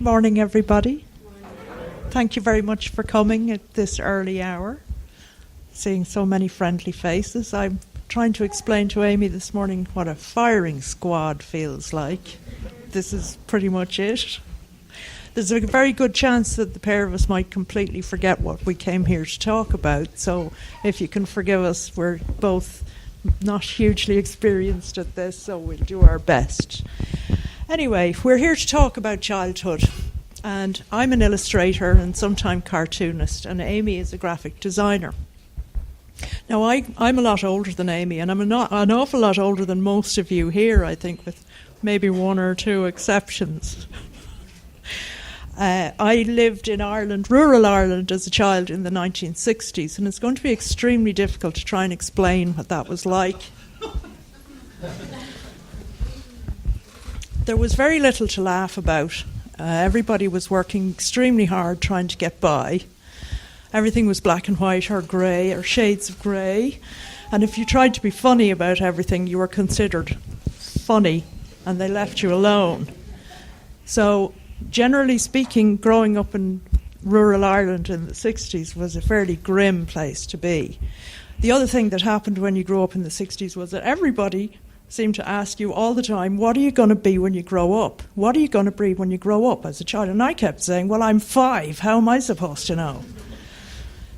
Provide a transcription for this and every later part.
Morning, everybody. Thank you very much for coming at this early hour. Seeing so many friendly faces. I'm trying to explain to Amy this morning what a firing squad feels like. This is pretty much it. There's a very good chance that the pair of us might completely forget what we came here to talk about. So if you can forgive us, we're both not hugely experienced at this, so we'll do our best. Anyway, we're here to talk about childhood, and I'm an illustrator and sometimes cartoonist, and Amy is a graphic designer. Now, I'm a lot older than Amy, and I'm an awful lot older than most of you here, I think, with maybe one or two exceptions. I lived in Ireland, rural Ireland, as a child in the 1960s, and it's going to be extremely difficult to try and explain what that was like. There was very little to laugh about. Everybody was working extremely hard trying to get by. Everything was black and white or grey or shades of grey. And if you tried to be funny about everything, you were considered funny and they left you alone. So generally speaking, growing up in rural Ireland in the 60s was a fairly grim place to be. The other thing that happened when you grew up in the 60s was that everybody seemed to ask you all the time, what are you going to be when you grow up? What are you going to be when you grow up as a child? And I kept saying, well, I'm 5. How am I supposed to know?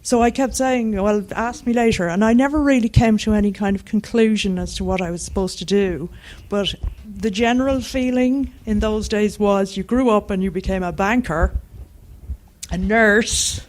So I kept saying, well, ask me later. And I never really came to any kind of conclusion as to what I was supposed to do. But the general feeling in those days was you grew up and you became a banker, a nurse,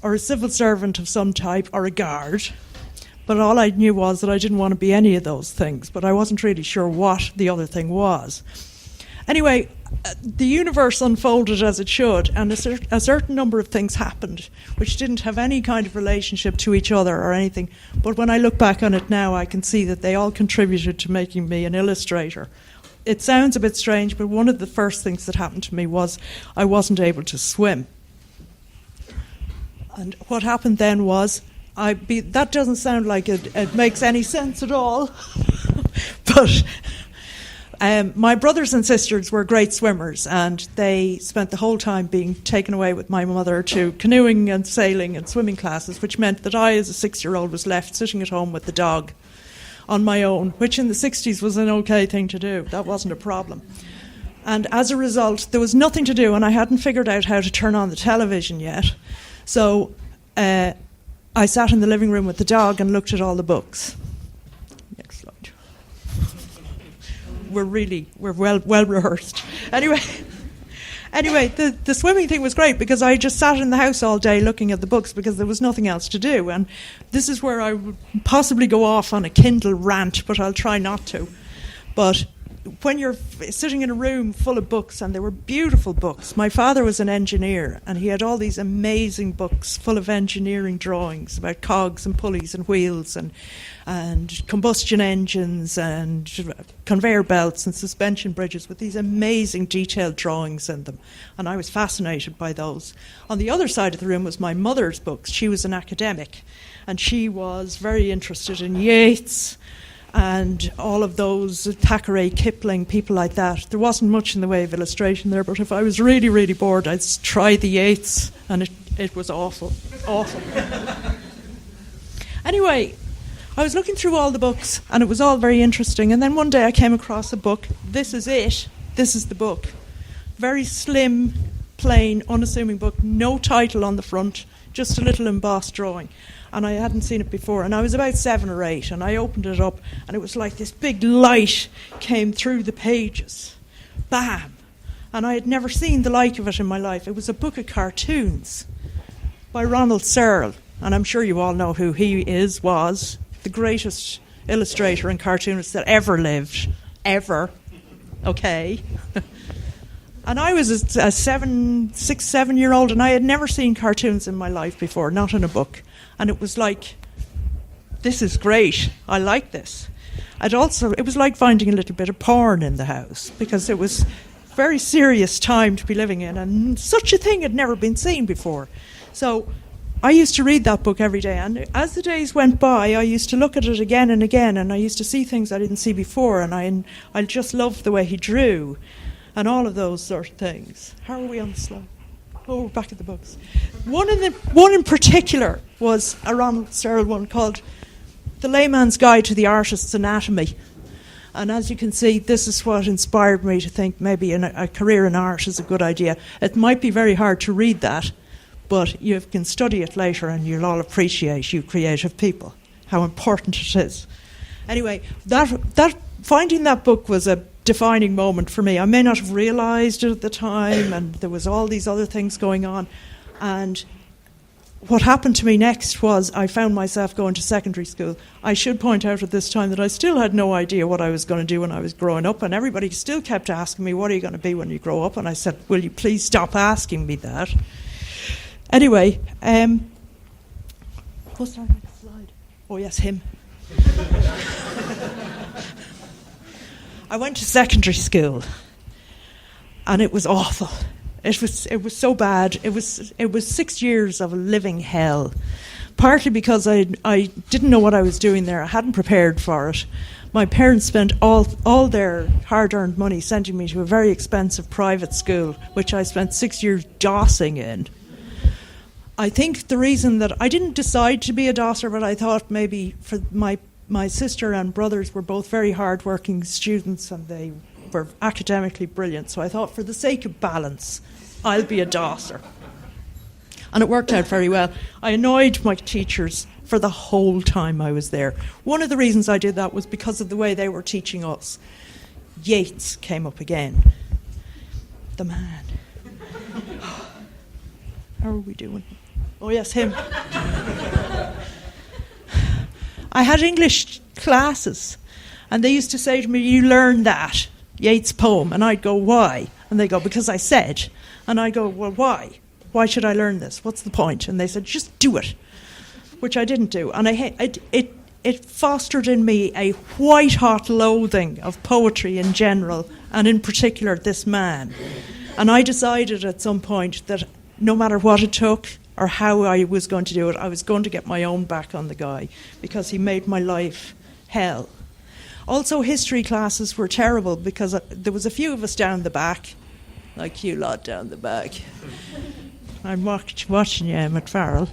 or a civil servant of some type, or a guard. But all I knew was that I didn't want to be any of those things, but I wasn't really sure what the other thing was. Anyway, the universe unfolded as it should, and a certain number of things happened which didn't have any kind of relationship to each other or anything. But when I look back on it now, I can see that they all contributed to making me an illustrator. It sounds a bit strange, but one of the first things that happened to me was I wasn't able to swim. And what happened then was, that doesn't sound like it makes any sense at all, but my brothers and sisters were great swimmers, and they spent the whole time being taken away with my mother to canoeing and sailing and swimming classes, which meant that I, as a 6-year-old, was left sitting at home with the dog on my own, which in the 60s was an okay thing to do. That wasn't a problem. And as a result, there was nothing to do, and I hadn't figured out how to turn on the television yet. So I sat in the living room with the dog and looked at all the books. Next slide. We're well rehearsed. Anyway, the swimming thing was great because I just sat in the house all day looking at the books because there was nothing else to do. And this is where I would possibly go off on a Kindle rant, but I'll try not to. But when you're sitting in a room full of books, and they were beautiful books. My father was an engineer, and he had all these amazing books full of engineering drawings about cogs and pulleys and wheels and combustion engines and conveyor belts and suspension bridges with these amazing detailed drawings in them. And I was fascinated by those. On the other side of the room was my mother's books. She was an academic, and she was very interested in Yeats and all of those, Thackeray, Kipling, people like that. There wasn't much in the way of illustration there, but if I was really, really bored, I'd try the Yeats, and it was awful. Anyway, I was looking through all the books, and it was all very interesting, and then one day I came across a book. This is it. This is the book. Very slim, plain, unassuming book, no title on the front, just a little embossed drawing. And I hadn't seen it before, and I was about 7 or 8, and I opened it up, and it was like this big light came through the pages. Bam! And I had never seen the like of it in my life. It was a book of cartoons by Ronald Searle, and I'm sure you all know who he was the greatest illustrator and cartoonist that ever lived. Ever. Okay. And I was a 6, 7-year-old, and I had never seen cartoons in my life before, not in a book. And it was like, this is great. I like this. It was like finding a little bit of porn in the house, because it was a very serious time to be living in, and such a thing had never been seen before. So I used to read that book every day, and as the days went by, I used to look at it again and again, and I used to see things I didn't see before, and I just loved the way he drew, and all of those sort of things. How are we on the slow? Oh, we're back at the books. One in particular was a Ronald Searle one called The Layman's Guide to the Artist's Anatomy. And as you can see, this is what inspired me to think maybe a career in art is a good idea. It might be very hard to read that, but you can study it later and you'll all appreciate, you creative people, how important it is. Anyway, that finding that book was a defining moment for me. I may not have realised it at the time, and there was all these other things going on. And what happened to me next was I found myself going to secondary school. I should point out at this time that I still had no idea what I was going to do when I was growing up, and everybody still kept asking me, what are you going to be when you grow up? And I said, will you please stop asking me that? Anyway, what's our next slide? Oh yes, him. I went to secondary school, and it was awful. It was so bad. It was 6 years of living hell. Partly because I didn't know what I was doing there. I hadn't prepared for it. My parents spent all their hard-earned money sending me to a very expensive private school, which I spent 6 years dossing in. I think the reason that I didn't decide to be a dosser, but I thought maybe for my sister and brothers were both very hard-working students, and they were academically brilliant. So I thought, for the sake of balance, I'll be a dosser. And it worked out very well. I annoyed my teachers for the whole time I was there. One of the reasons I did that was because of the way they were teaching us. Yeats came up again. The man. How are we doing? Oh yes, him. I had English classes, and they used to say to me, you learn that, Yeats' poem. And I'd go, why? And they go, because I said. And I go, well, why? Why should I learn this? What's the point? And they said, just do it, which I didn't do. And it fostered in me a white-hot loathing of poetry in general, and in particular this man. And I decided at some point that no matter what it took or how I was going to do it, I was going to get my own back on the guy, because he made my life hell. Also, history classes were terrible, because there was a few of us down the back, like you lot down the back. I'm watching you, Emmett Farrell.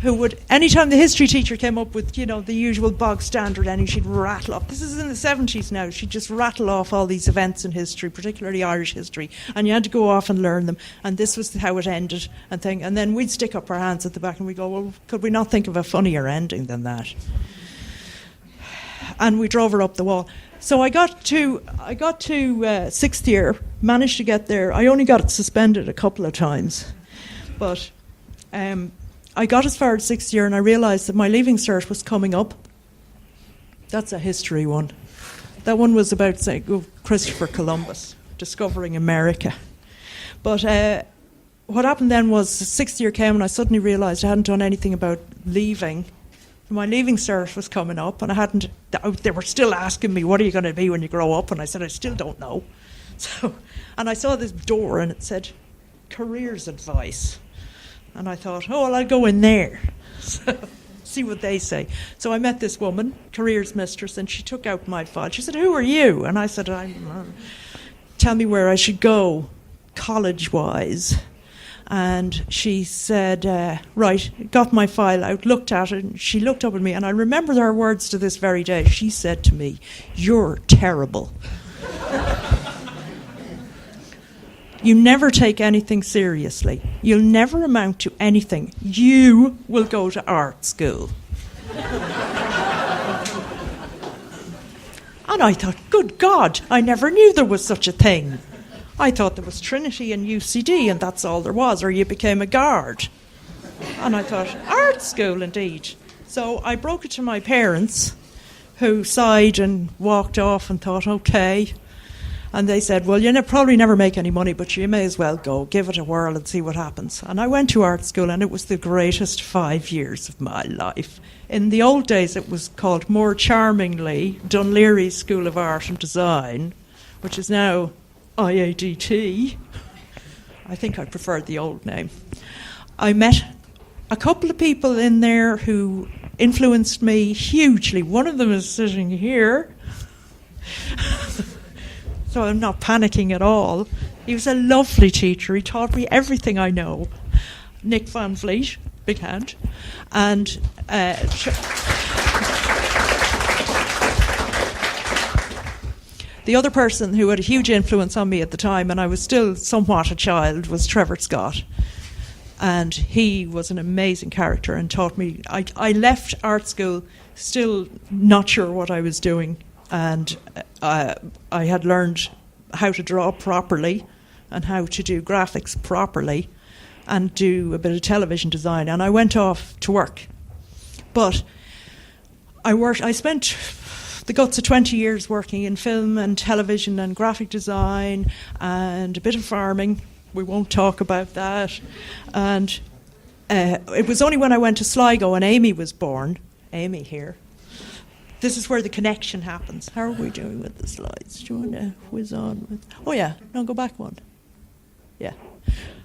Who would, anytime the history teacher came up with, the usual bog standard ending, she'd rattle off. This is in the 70s now. She'd just rattle off all these events in history, particularly Irish history, and you had to go off and learn them. And this was how it ended, and then we'd stick up our hands at the back and we'd go, well, could we not think of a funnier ending than that? And we drove her up the wall. So I got to sixth year, managed to get there. I only got suspended a couple of times, but I got as far as sixth year, and I realised that my leaving cert was coming up. That's a history one. That one was about, say, Christopher Columbus discovering America. But what happened then was sixth year came, and I suddenly realised I hadn't done anything about leaving. My leaving cert was coming up, and they were still asking me, what are you going to be when you grow up? And I said, I still don't know. And I saw this door, and it said, careers advice. And I thought, oh, well, I'll go in there, see what they say. So I met this woman, careers mistress, and she took out my file. She said, who are you? And I said, tell me where I should go, college-wise. And she said, right, got my file out, looked at it, and she looked up at me, and I remember her words to this very day. She said to me, you're terrible. You never take anything seriously. You'll never amount to anything. You will go to art school. And I thought, good God, I never knew there was such a thing. I thought there was Trinity and UCD, and that's all there was, or you became a guard. And I thought, art school indeed. So I broke it to my parents, who sighed and walked off and thought, okay. And they said, well, you probably never make any money, but you may as well go, give it a whirl and see what happens. And I went to art school, and it was the greatest 5 years of my life. In the old days, it was called more charmingly Dunleary School of Art and Design, which is now IADT. I think I preferred the old name. I met a couple of people in there who influenced me hugely. One of them is sitting here. So I'm not panicking at all. He was a lovely teacher. He taught me everything I know. Nick Van Vliet, big hand. And the other person who had a huge influence on me at the time, and I was still somewhat a child, was Trevor Scott. And he was an amazing character and taught me. I left art school still not sure what I was doing. And I had learned how to draw properly and how to do graphics properly and do a bit of television design. And I went off to work. But I spent the guts of 20 years working in film and television and graphic design and a bit of farming. We won't talk about that. And it was only when I went to Sligo and Amy was born. Amy here. This is where the connection happens. How are we doing with the slides? Do you want to whiz on with... Oh, yeah. No, go back one. Yeah.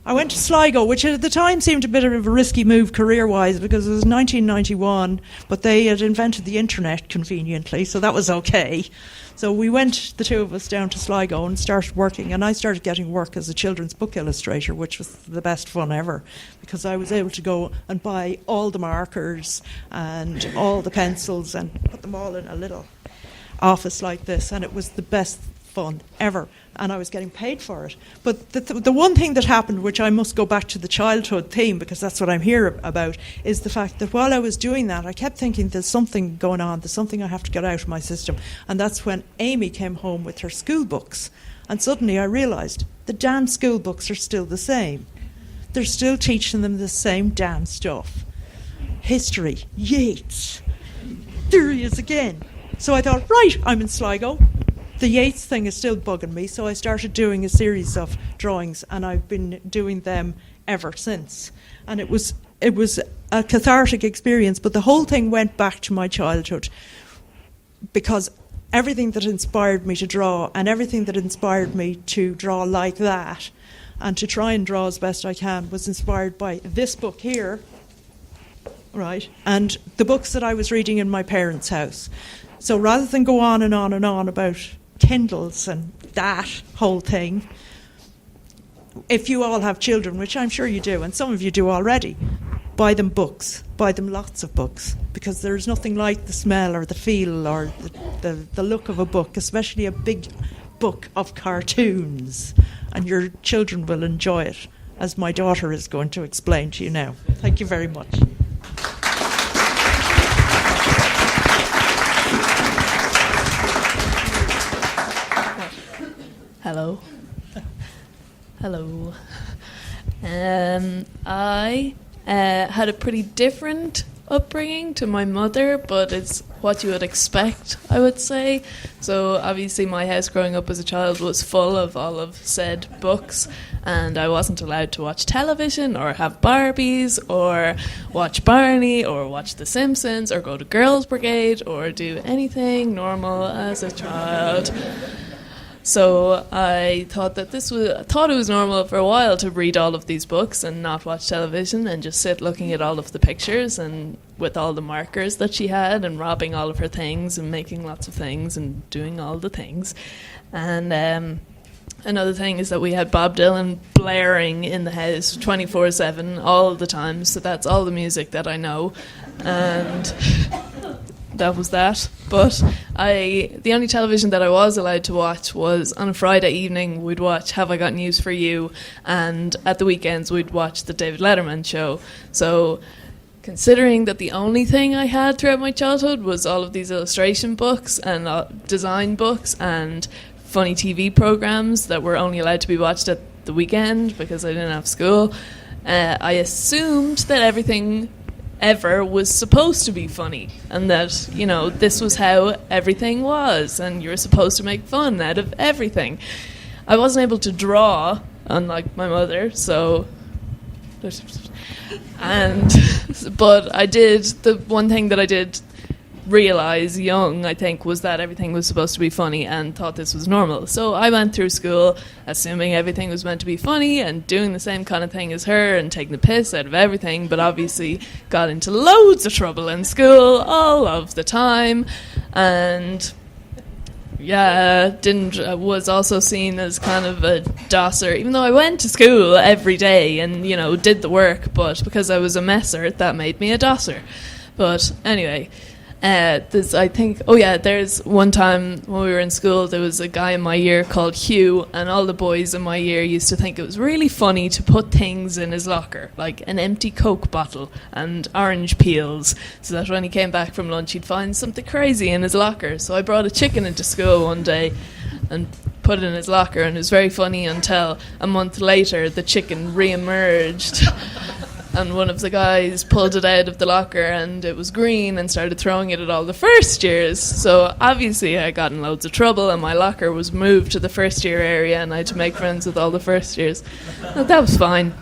I went to Sligo, which at the time seemed a bit of a risky move career-wise because it was 1991, but they had invented the internet conveniently, so that was okay. So we went, the two of us, down to Sligo and started working, and I started getting work as a children's book illustrator, which was the best fun ever, because I was able to go and buy all the markers and all the pencils and put them all in a little office like this, and it was the best fun ever, and I was getting paid for it. But the one thing that happened, which I must go back to the childhood theme because that's what I'm here about, is the fact that while I was doing that, I kept thinking there's something going on, there's something I have to get out of my system. And that's when Amy came home with her school books, and suddenly I realised the damn school books are still the same. They're still teaching them the same damn stuff. History, Yeats, there he is again. So I thought, right, I'm in Sligo. The Yeats thing is still bugging me, so I started doing a series of drawings, and I've been doing them ever since. And it was a cathartic experience, but the whole thing went back to my childhood because everything that inspired me to draw and everything that inspired me to draw like that and to try and draw as best I can was inspired by this book here, right, and the books that I was reading in my parents' house. So rather than go on and on and on about Kindles and that whole thing, if you all have children, which I'm sure you do, and some of you do already, buy them books, buy them lots of books, because there's nothing like the smell or the feel or the look of a book, especially a big book of cartoons, and your children will enjoy it, as my daughter is going to explain to you now. Thank you very much. Hello. Hello. I had a pretty different upbringing to my mother, but it's what you would expect, I would say. So obviously my house growing up as a child was full of all of said books, and I wasn't allowed to watch television or have Barbies or watch Barney or watch The Simpsons or go to Girls' Brigade or do anything normal as a child. So I thought it was normal for a while to read all of these books and not watch television and just sit looking at all of the pictures and with all the markers that she had and robbing all of her things and making lots of things and doing all the things. And another thing is that we had Bob Dylan blaring in the house 24/7 all the time, so that's all the music that I know. And that was that. But the only television that I was allowed to watch was on a Friday evening we'd watch Have I Got News for You, and at the weekends we'd watch the David Letterman show. So considering that the only thing I had throughout my childhood was all of these illustration books and design books and funny TV programs that were only allowed to be watched at the weekend because I didn't have school, I assumed that everything ever was supposed to be funny, and that, you know, this was how everything was, and you're supposed to make fun out of everything. I wasn't able to draw, unlike my mother, but I did, the one thing that I did realize young, I think, was that everything was supposed to be funny, and thought this was normal. So I went through school assuming everything was meant to be funny and doing the same kind of thing as her and taking the piss out of everything, but obviously got into loads of trouble in school all of the time, and was also seen as kind of a dosser, even though I went to school every day and, you know, did the work, but because I was a messer, that made me a dosser. But anyway, there's one time when we were in school, there was a guy in my year called Hugh, and all the boys in my year used to think it was really funny to put things in his locker, like an empty Coke bottle and orange peels, so that when he came back from lunch he'd find something crazy in his locker. So I brought a chicken into school one day and put it in his locker, and it was very funny until a month later the chicken re-emerged. And one of the guys pulled it out of the locker and it was green and started throwing it at all the first years. So obviously I got in loads of trouble, and my locker was moved to the first year area, and I had to make friends with all the first years. But that was fine.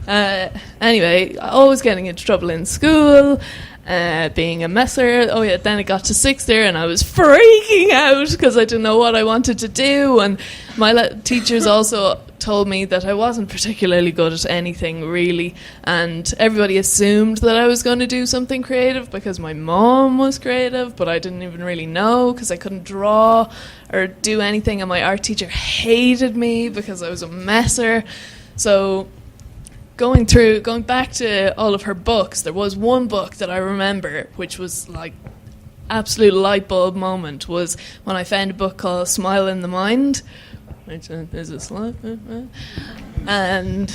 Anyway, always getting into trouble in school, being a messer. Then it got to sixth year and I was freaking out because I didn't know what I wanted to do, and my teachers also told me that I wasn't particularly good at anything really, and everybody assumed that I was going to do something creative because my mom was creative, but I didn't even really know because I couldn't draw or do anything, and my art teacher hated me because I was a messer. So going back to all of her books, there was one book that I remember which was like absolute light bulb moment, was when I found a book called Smile in the Mind, which is a slide, and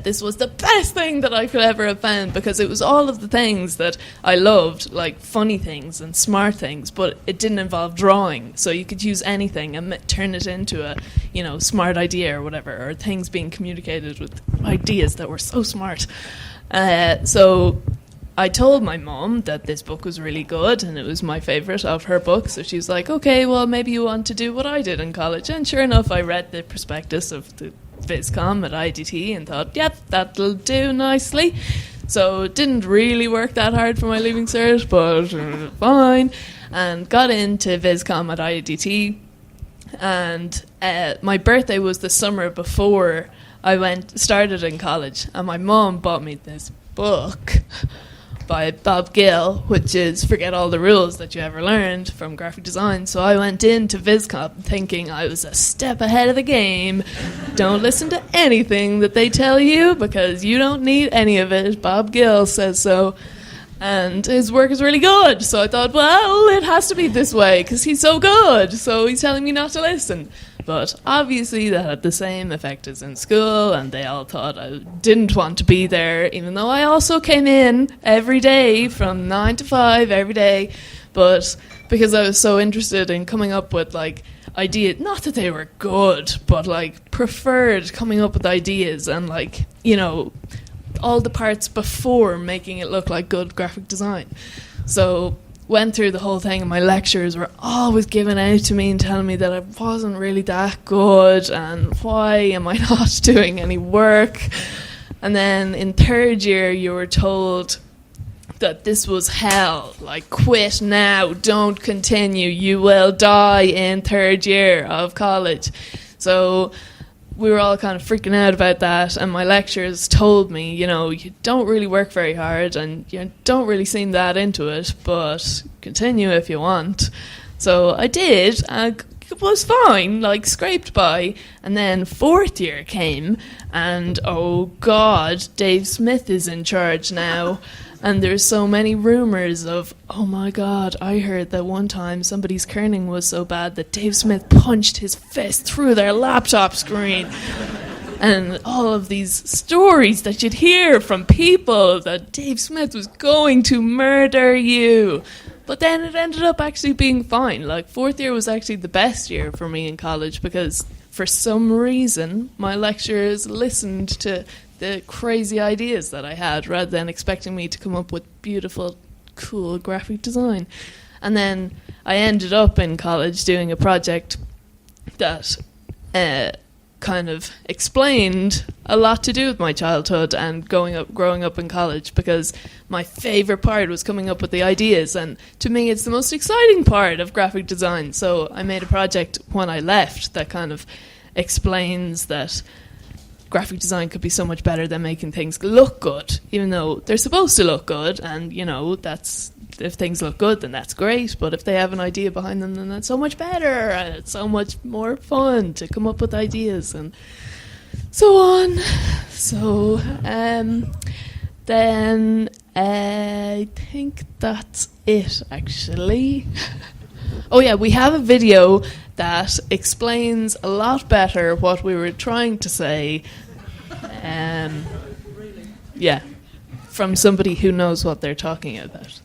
this was the best thing that I could ever have found, because it was all of the things that I loved, like funny things and smart things, but it didn't involve drawing, so you could use anything and turn it into a, you know, smart idea or whatever, or things being communicated with ideas that were so smart. So I told my mom that this book was really good and it was my favourite of her books, so she was like, okay, well maybe you want to do what I did in college. And sure enough, I read the prospectus of the VisCom at IDT and thought, yep, that'll do nicely. So it didn't really work that hard for my Leaving Cert, but fine, and got into VisCom at IDT. And my birthday was the summer before I started in college, and my mom bought me this book by Bob Gill, which is Forget All the Rules That You Ever Learned from Graphic Design. So I went into VisCom thinking I was a step ahead of the game. Don't listen to anything that they tell you because you don't need any of it. Bob Gill says so. And his work is really good. So I thought, well, it has to be this way because he's so good. So he's telling me not to listen. But obviously that had the same effect as in school, and they all thought I didn't want to be there, even though I also came in every day from 9 to 5 every day. But because I was so interested in coming up with like ideas, not that they were good, but like preferred coming up with ideas and like, you know, all the parts before making it look like good graphic design. So went through the whole thing, and my lecturers were always giving out to me and telling me that I wasn't really that good and why am I not doing any work. And then in third year you were told that this was hell, like quit now, don't continue, you will die in third year of college. So we were all kind of freaking out about that, and my lecturers told me, you know, you don't really work very hard and you don't really seem that into it, but continue if you want. So I did, and it was fine, like scraped by. And then fourth year came, and oh god, Dave Smith is in charge now. And there's so many rumours of, oh my god, I heard that one time somebody's kerning was so bad that Dave Smith punched his fist through their laptop screen. And all of these stories that you'd hear from people that Dave Smith was going to murder you. But then it ended up actually being fine. Like, fourth year was actually the best year for me in college because for some reason my lecturers listened to the crazy ideas that I had, rather than expecting me to come up with beautiful, cool graphic design. And then I ended up in college doing a project that kind of explained a lot to do with my childhood and growing up in college, because my favorite part was coming up with the ideas, and to me it's the most exciting part of graphic design. So I made a project when I left that kind of explains that graphic design could be so much better than making things look good, even though they're supposed to look good, and that's, if things look good, then that's great, but if they have an idea behind them, then that's so much better, and it's so much more fun to come up with ideas, and so on. So, then I think that's it, actually. Oh yeah, we have a video that explains a lot better what we were trying to say. Yeah, from somebody who knows what they're talking about.